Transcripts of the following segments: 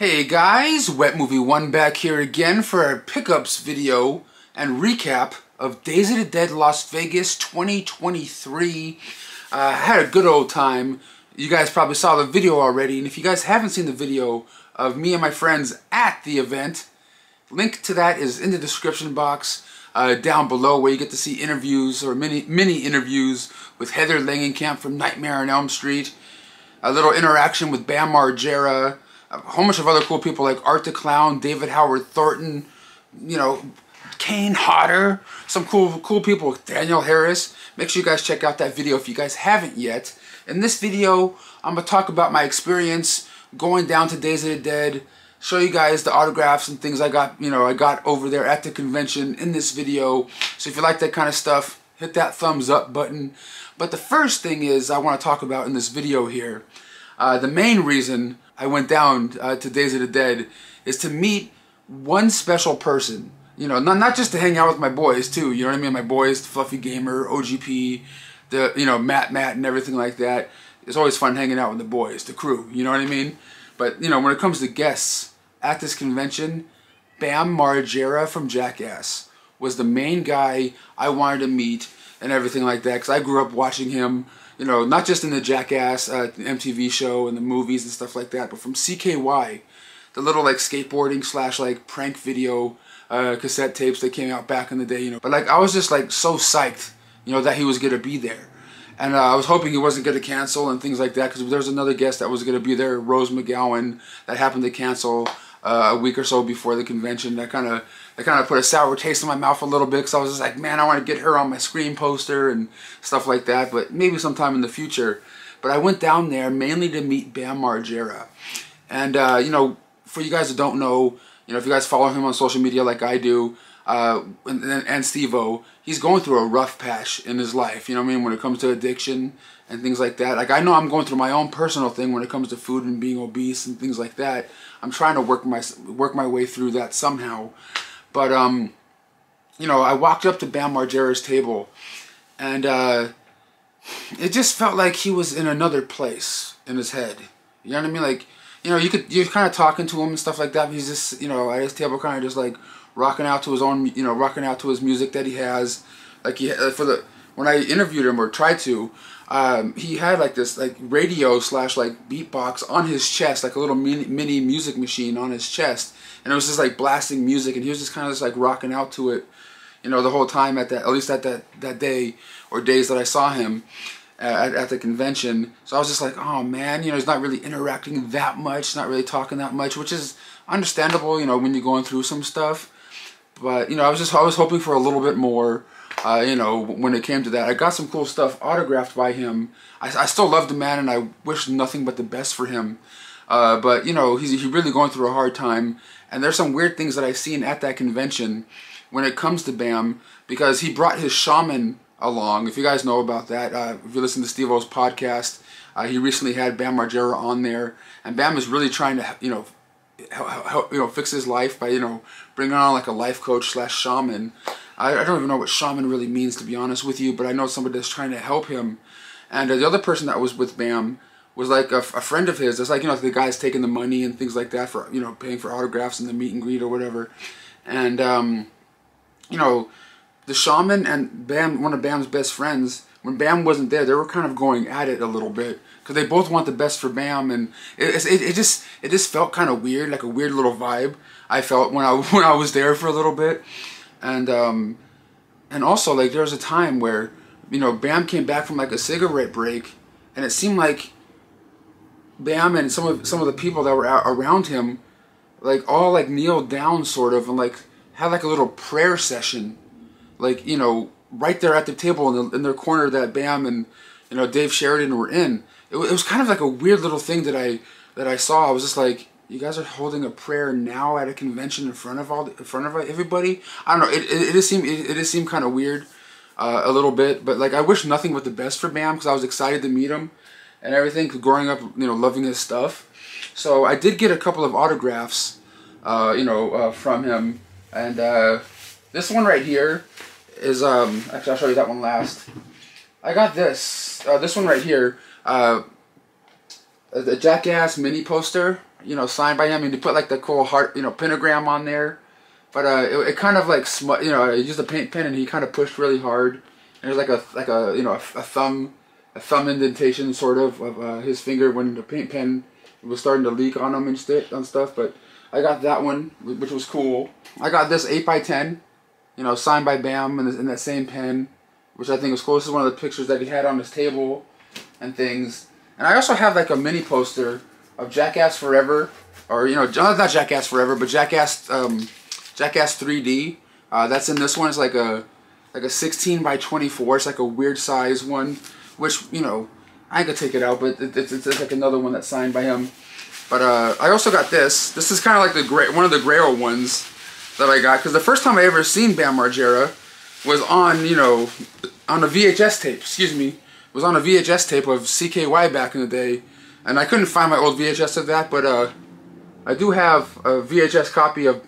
Hey guys, Wet Movie 1 back here again for our pickups video and recap of Days of the Dead Las Vegas 2023. Had a good old time. You guys probably saw the video already, and if you guys haven't seen the video of me and my friends at the event, link to that is in the description box down below, where you get to see interviews or mini interviews with Heather Langenkamp from Nightmare on Elm Street, a little interaction with Bam Margera, a whole bunch of other cool people like Art the Clown, David Howard Thornton, you know, Kane Hodder, some cool people, Daniel Harris. Make sure you guys check out that video if you guys haven't yet. In this video, I'm going to talk about my experience going down to Days of the Dead, show you guys the autographs and things I got over there at the convention in this video. So if you like that kind of stuff, hit that thumbs up button. But the first thing is I want to talk about in this video here, the main reason I went down to Days of the Dead is to meet one special person. You know, not just to hang out with my boys too. You know what I mean? My boys, Fluffy Gamer, OGP, Matt, and everything like that. It's always fun hanging out with the boys, the crew. You know what I mean? But you know, when it comes to guests at this convention, Bam Margera from Jackass was the main guy I wanted to meet and everything like that, because I grew up watching him. You know, not just in the Jackass MTV show and the movies and stuff like that, but from CKY, the little like skateboarding / like prank video cassette tapes that came out back in the day, you know. But like I was just like so psyched, you know, that he was gonna be there, and I was hoping he wasn't gonna cancel and things like that, because there was another guest that was gonna be there, Rose McGowan, that happened to cancel a week or so before the convention. That kind of put a sour taste in my mouth a little bit, because I was just like, man, I want to get her on my Scream poster and stuff like that, but maybe sometime in the future. But I went down there mainly to meet Bam Margera. And, you know, for you guys that don't know, you know, if you guys follow him on social media like I do, and Steve-O, he's going through a rough patch in his life, you know what I mean, when it comes to addiction and things like that. Like, I know I'm going through my own personal thing when it comes to food and being obese and things like that. I'm trying to work my way through that somehow. But, you know, I walked up to Bam Margera's table, and it just felt like he was in another place in his head. You know what I mean? Like, you know, you're kind of talking to him and stuff like that, but he's just, you know, at his table kind of just like rocking out to his own, you know, rocking out to his music that he has. Like, when I interviewed him or tried to, he had like this like radio / like beatbox on his chest, like a little mini music machine on his chest, and it was just like blasting music, and he was just kind of just like rocking out to it, you know, the whole time at least at that day or days that I saw him at the convention. So I was just like, oh man, you know, he's not really interacting that much, not really talking that much, which is understandable, you know, when you're going through some stuff. But you know, I was hoping for a little bit more. You know, when it came to that, I got some cool stuff autographed by him. I still love the man, and I wish nothing but the best for him. But you know, he's really going through a hard time, and there's some weird things that I've seen at that convention when it comes to Bam, because he brought his shaman along. If you guys know about that, if you listen to Steve-O's podcast, he recently had Bam Margera on there, and Bam is really trying to, you know, help, you know, fix his life by, you know, bringing on like a life coach / shaman. I don't even know what shaman really means, to be honest with you, but I know somebody that's trying to help him. And the other person that was with Bam was like a friend of his. It's like, you know, the guy's taking the money and things like that for, you know, paying for autographs and the meet and greet or whatever. And, you know, the shaman and Bam, one of Bam's best friends, when Bam wasn't there, they were kind of going at it a little bit, because they both want the best for Bam, and it just felt kind of weird, like a weird little vibe I felt when I was there for a little bit. And also, like, there was a time where, you know, Bam came back from like a cigarette break, and it seemed like Bam and some of the people that were around him, like, all like kneeled down sort of, and like had like a little prayer session, like, you know, right there at the table in their corner that Bam and, you know, Dave Sheridan were in. It was kind of like a weird little thing that I saw. I was just like, you guys are holding a prayer now at a convention in front of everybody. I don't know. It just seemed kind of weird, a little bit. But like, I wish nothing but the best for Bam, because I was excited to meet him and everything. Growing up, you know, loving his stuff. So I did get a couple of autographs, you know, from him. And this one right here is actually, I'll show you that one last. I got this one right here. The Jackass mini poster. you know, signed by him, and he put like the cool heart, you know, pentagram on there. But it kind of like you know, I used a paint pen and he kind of pushed really hard. And there's like a you know, a thumb indentation sort of his finger when the paint pen was starting to leak on him and stuff. But I got that one, which was cool. I got this 8x10, you know, signed by Bam in that same pen, which I think was cool. This is one of the pictures that he had on his table and things. And I also have like a mini poster of Jackass Forever, or you know, not Jackass Forever, but Jackass 3D. That's in this one. It's like a 16 by 24. It's like a weird size one, which, you know, I could take it out, but it's like another one that's signed by him. But I also got this. This is kind of like one of the Grail ones that I got, because the first time I ever seen Bam Margera was on, you know, on a VHS tape. Excuse me, it was on a VHS tape of CKY back in the day, and I couldn't find my old VHS of that, but I do have a VHS copy of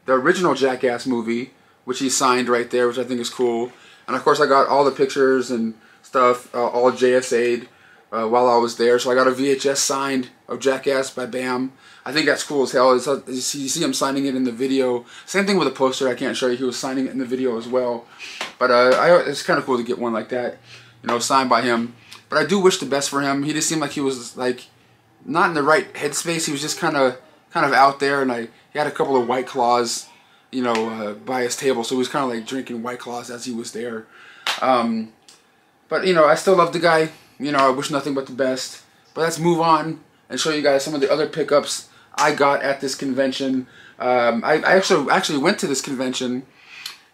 the original Jackass movie, which he signed right there, which I think is cool. And of course I got all the pictures and stuff, all JSA'd while I was there. So I got a VHS signed of Jackass by Bam. I think that's cool as hell. You see him signing it in the video. Same thing with the poster. I can't show you. He was signing it in the video as well. But it's kind of cool to get one like that, you know, signed by him. But I do wish the best for him. He just seemed like he was like not in the right headspace. He was just kind of out there, and he had a couple of White Claws, you know, by his table, so he was kind of like drinking White Claws as he was there. But you know, I still love the guy. You know, I wish nothing but the best. But let's move on and show you guys some of the other pickups I got at this convention. I actually went to this convention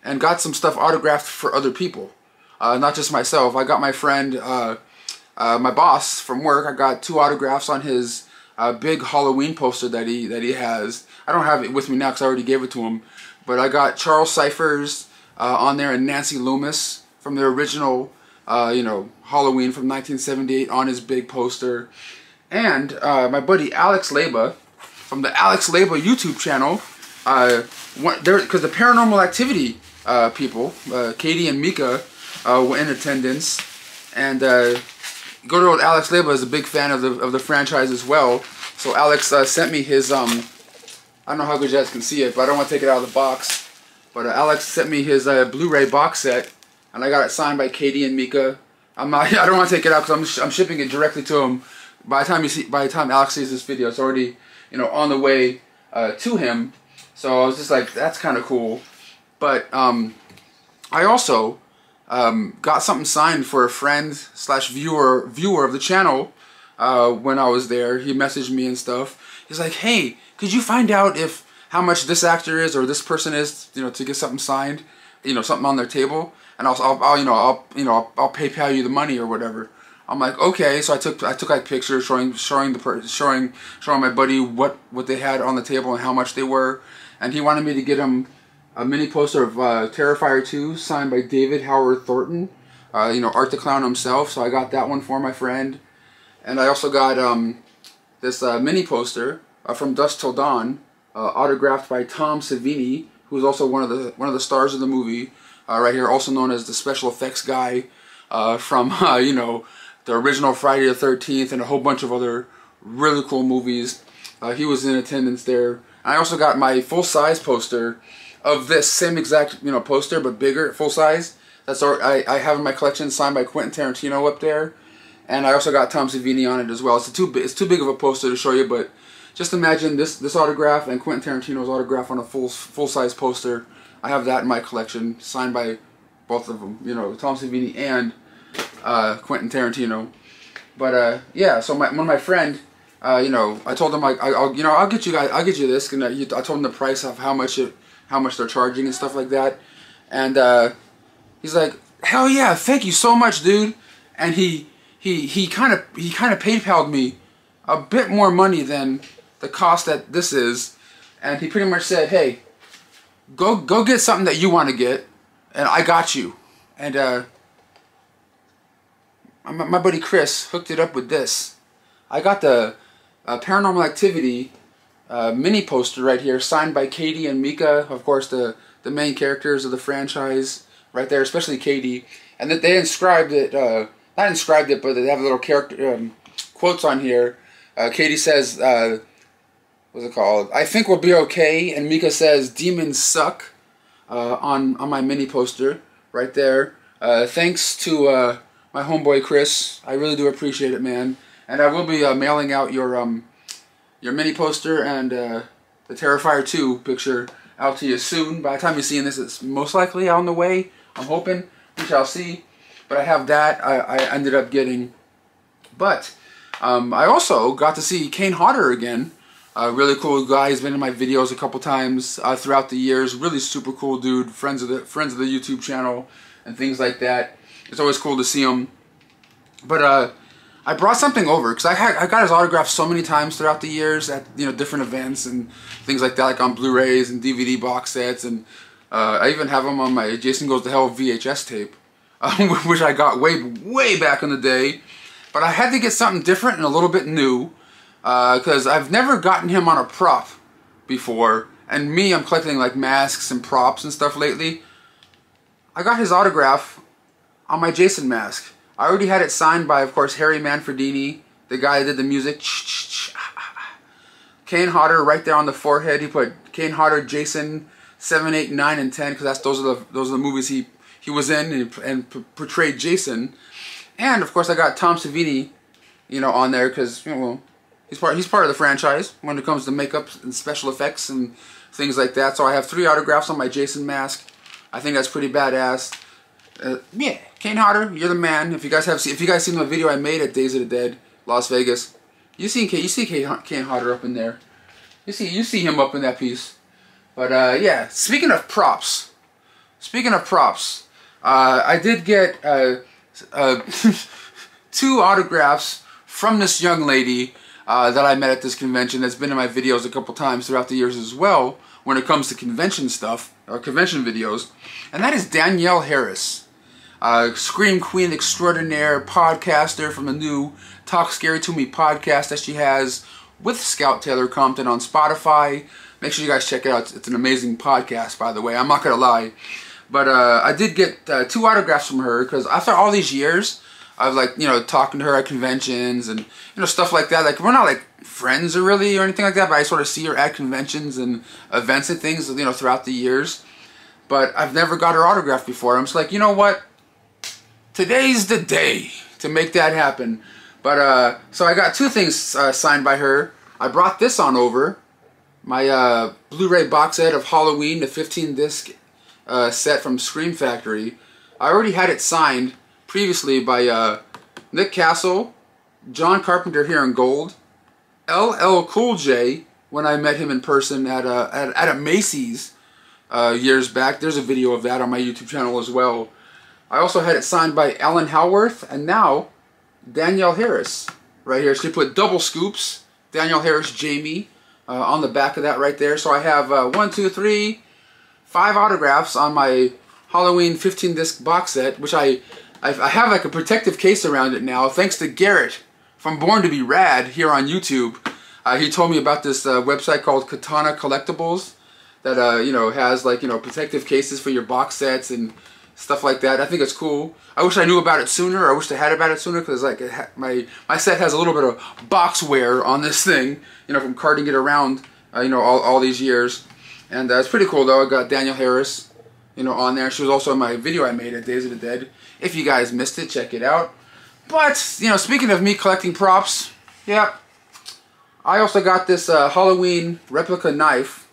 and got some stuff autographed for other people, not just myself. I got my friend, my boss from work. I got 2 autographs on his big Halloween poster that he has. I don't have it with me now because I already gave it to him. But I got Charles Cyphers on there and Nancy Loomis from the original, you know, Halloween from 1978 on his big poster. And my buddy Alex Leba from the Alex Leba YouTube channel, because the Paranormal Activity people, Katie and Mika, were in attendance. And good old Alex Leba is a big fan of the franchise as well. So Alex sent me his I don't know how good you guys can see it, but I don't want to take it out of the box. But Alex sent me his Blu-ray box set, and I got it signed by Katie and Mika. I don't want to take it out because I'm shipping it directly to him. By the time Alex sees this video, it's already, you know, on the way to him. So I was just like, that's kind of cool. But I also got something signed for a friend / viewer of the channel when I was there. He messaged me and stuff. He's like, hey, could you find out how much this actor is or this person is, you know, to get something signed, you know, something on their table, and I'll PayPal you the money or whatever. I'm like, okay. So I took like pictures showing my buddy what they had on the table and how much they were, and he wanted me to get him a mini poster of Terrifier 2 signed by David Howard Thornton, you know, Art the Clown himself. So I got that one for my friend, and I also got this mini poster from Dusk Till Dawn, autographed by Tom Savini, who's also one of the stars of the movie, right here, also known as the special effects guy from you know, the original Friday the 13th and a whole bunch of other really cool movies. He was in attendance there. I also got my full-size poster of this same exact, you know, poster, but bigger, full-size. That's I have in my collection, signed by Quentin Tarantino up there. And I also got Tom Savini on it as well. It's too big of a poster to show you, but just imagine this autograph and Quentin Tarantino's autograph on a full-size poster. I have that in my collection, signed by both of them, you know, Tom Savini and Quentin Tarantino. But yeah, so one of my friend, you know, I told him I'll get you this, and I told him the price of how much they're charging and stuff like that, and he's like, hell yeah, thank you so much, dude. And he kind of PayPal'd me a bit more money than the cost that this is, and he pretty much said, hey, go get something that you want to get, and I got you. And my buddy Chris hooked it up with this. I got the Paranormal Activity mini poster right here, signed by Katie and Mika, of course the main characters of the franchise right there, especially Katie. And that they inscribed it, not inscribed it, but they have little character quotes on here. Katie says, what's it called? I think we'll be okay. And Mika says demons suck on my mini poster right there. Thanks to my homeboy Chris. I really do appreciate it, man. And I will be mailing out your mini poster and the Terrifier 2 picture out to you soon. By the time you're seeing this, it's most likely on the way. I'm hoping. We shall see. But I have that. I ended up getting. But I also got to see Kane Hodder again. A really cool guy. He's been in my videos a couple times throughout the years. Really super cool dude. Friends of the YouTube channel and things like that. It's always cool to see him. But I brought something over because I got his autograph so many times throughout the years at different events and things like that, like on Blu-rays and DVD box sets, and I even have him on my Jason Goes to Hell VHS tape, which I got way back in the day. But I had to get something different and a little bit new because I've never gotten him on a prop before, and me, I'm collecting like masks and props and stuff lately. I got his autograph on my Jason mask. I already had it signed by, of course, Harry Manfredini, the guy that did the music. Kane Hodder right there on the forehead. He put Kane Hodder, Jason 7, 8, 9, and 10 because those are the movies he was in and portrayed Jason. And of course, I got Tom Savini, on there because he's part of the franchise when it comes to makeup and special effects and things like that. So I have 3 autographs on my Jason mask. I think that's pretty badass. Yeah, Kane Hodder, you're the man. If you guys seen the video I made at Days of the Dead, Las Vegas, you see Kane Hodder up in there. You see him up in that piece. But yeah, speaking of props, I did get 2 autographs from this young lady that I met at this convention. That's been in my videos a couple times throughout the years as well when it comes to convention stuff, convention videos, and that is Danielle Harris. Scream Queen Extraordinaire podcaster from the new Talk Scary To Me podcast that she has with Scout Taylor Compton on Spotify. Make sure you guys check it out. It's an amazing podcast, by the way. I'm not going to lie. But I did get 2 autographs from her because after all these years of talking to her at conventions and stuff like that, like we're not like friends or anything like that, but I sort of see her at conventions and events and things throughout the years. But I've never got her autograph before. I'm just like, you know what? Today's the day to make that happen. But so I got 2 things signed by her. I brought this on over, my Blu-ray box set of Halloween, the 15-disc set from Scream Factory. I already had it signed previously by Nick Castle, John Carpenter here in gold, LL Cool J when I met him in person at a Macy's years back. There's a video of that on my YouTube channel as well. I also had it signed by Alan Howarth, and now Danielle Harris right here. She put double scoops, Danielle Harris, Jamie, on the back of that right there. So I have 1, 2, 3, 5 autographs on my Halloween 15-disc box set, which I have like a protective case around it now, thanks to Garrett from Born to Be Rad here on YouTube. He told me about this website called Katana Collectibles that has protective cases for your box sets and stuff like that. I think it's cool. I wish I knew about it sooner. I wish I had about it sooner because like my set has a little bit of box wear on this thing, from carting it around, all these years. And it's pretty cool though. I got Danielle Harris, on there. She was also in my video I made at Days of the Dead. If you guys missed it, check it out. But speaking of me collecting props, yeah, I also got this Halloween replica knife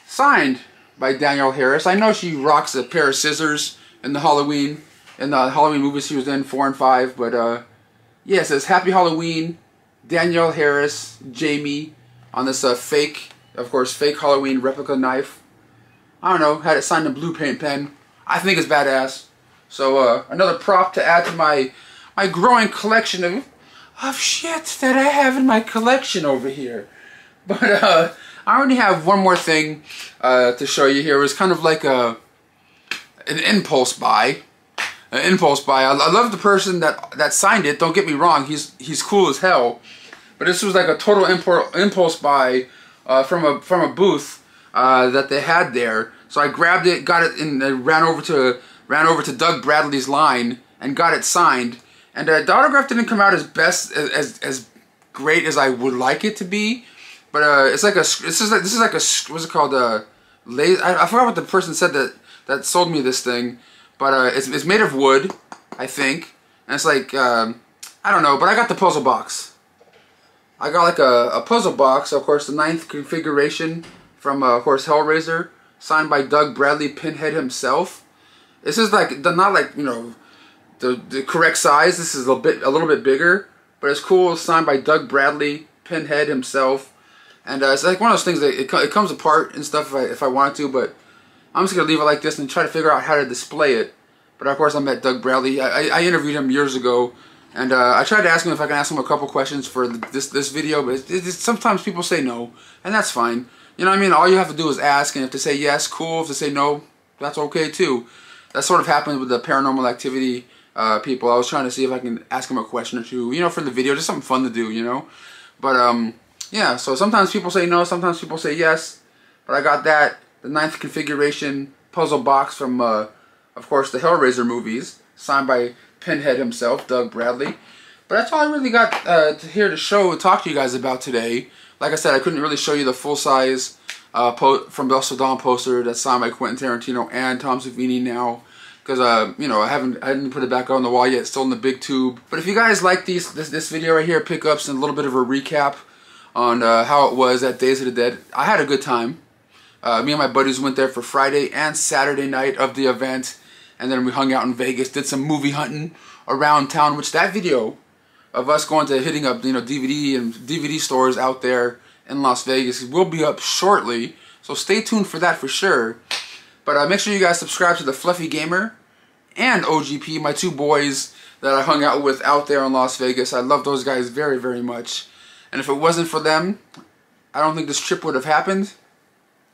signed by Danielle Harris. I know she rocks a pair of scissors in the Halloween movies she was in, 4 and 5. But yeah, it says Happy Halloween, Danielle Harris, Jamie, on this fake Halloween replica knife. I don't know, had it signed in blue paint pen. I think it's badass. So another prop to add to my growing collection of shit that I have in my collection over here. But I already have one more thing to show you here. It was kind of like an impulse buy. I love the person that signed it. Don't get me wrong. He's cool as hell. But this was like a total impulse buy from a booth that they had there. So I grabbed it, got it, and ran over to Doug Bradley's line and got it signed. And the autograph didn't come out as great as I would like it to be. But it's like a, this is like a, what's it called? I forgot what the person said that sold me this thing, but it's made of wood, I think, and it's like I don't know, but I got the puzzle box. I got like a puzzle box, of course, the 9th configuration from of course Hellraiser, signed by Doug Bradley, Pinhead himself. This is like not like, you know, the correct size. This is a little bit bigger, but it's cool. It's signed by Doug Bradley, Pinhead himself. And it's like one of those things that it comes apart and stuff if I wanted to, but I'm just going to leave it like this and try to figure out how to display it. But of course I met Doug Bradley. I interviewed him years ago, and I tried to ask him if I can ask him a couple questions for this video, but sometimes people say no, and that's fine. You know what I mean? All you have to do is ask, and if they say yes, cool. If they say no, that's okay too. That sort of happened with the Paranormal Activity people. I was trying to see if I can ask them a question or two, you know, for the video, just something fun to do, you know. But yeah, so sometimes people say no, sometimes people say yes. But I got that, the 9th configuration puzzle box from, of course, the Hellraiser movies, signed by Pinhead himself, Doug Bradley. But that's all I really got here to talk to you guys about today. Like I said, I couldn't really show you the full-size from Dusk Till Dawn poster that's signed by Quentin Tarantino and Tom Savini now, because you know, I didn't put it back on the wall yet, it's still in the big tube. But if you guys like this video right here, pickups and a little bit of a recap on how it was at Days of the Dead, I had a good time. Me and my buddies went there for Friday and Saturday night of the event, and then we hung out in Vegas, did some movie hunting around town, which that video of us going to hitting up, you know, DVD stores out there in Las Vegas will be up shortly, so stay tuned for that for sure. But make sure you guys subscribe to the Fluffy Gamer and OGP, my two boys that I hung out with out there in Las Vegas. I love those guys very, very much. And if it wasn't for them, I don't think this trip would have happened,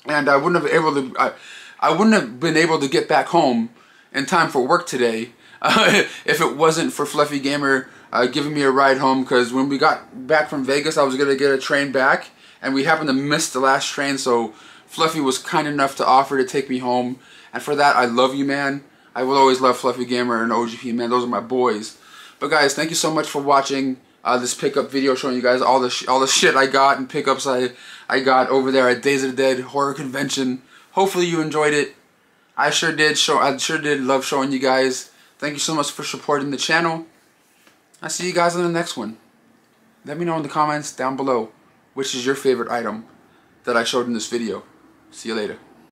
and I wouldn't have been able to get back home in time for work today if it wasn't for Fluffy Gamer giving me a ride home. Because when we got back from Vegas, I was gonna get a train back, and we happened to miss the last train, so Fluffy was kind enough to offer to take me home, and for that I love you, man. I will always love Fluffy Gamer and OGP, man. Those are my boys. But guys, thank you so much for watching this pickup video, showing you guys all the shit I got and pickups I got over there at Days of the Dead Horror Convention. Hopefully you enjoyed it. I sure did. I sure did love showing you guys. Thank you so much for supporting the channel. I'll see you guys on the next one. Let me know in the comments down below which is your favorite item that I showed in this video. See you later.